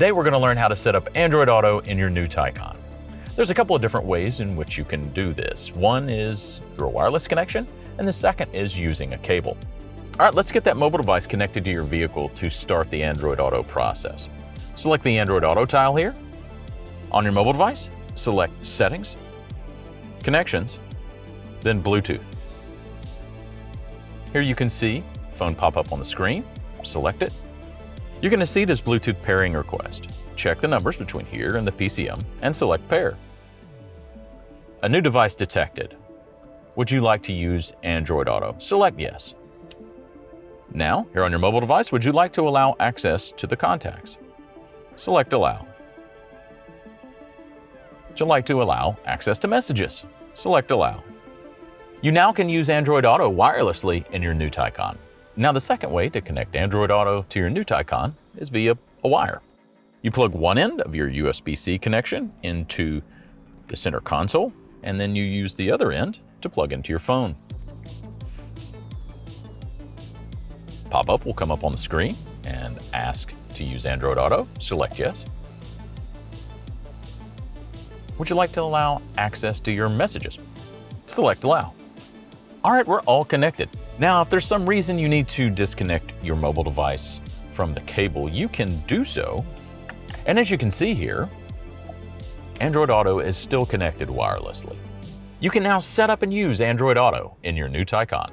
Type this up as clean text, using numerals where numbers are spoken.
Today we're going to learn how to set up Android Auto in your new Taycan. There's a couple of different ways in which you can do this. One is through a wireless connection, and the second is using a cable. All right, let's get that mobile device connected to your vehicle to start the Android Auto process. Select the Android Auto tile here. On your mobile device, select Settings, Connections, then Bluetooth. Here you can see phone pop up on the screen. Select it. You're going to see this Bluetooth pairing request. Check the numbers between here and the PCM and select Pair. A new device detected. Would you like to use Android Auto? Select Yes. Now, here on your mobile device, would you like to allow access to the contacts? Select Allow. Would you like to allow access to messages? Select Allow. You now can use Android Auto wirelessly in your new Taycan. Now, the second way to connect Android Auto to your new Taycan is via a wire. You plug one end of your USB-C connection into the center console, and then you use the other end to plug into your phone. Pop-up will come up on the screen and ask to use Android Auto. Select Yes. Would you like to allow access to your messages? Select Allow. All right, we're all connected. Now, if there's some reason you need to disconnect your mobile device from the cable, you can do so. And as you can see here, Android Auto is still connected wirelessly. You can now set up and use Android Auto in your new Taycan.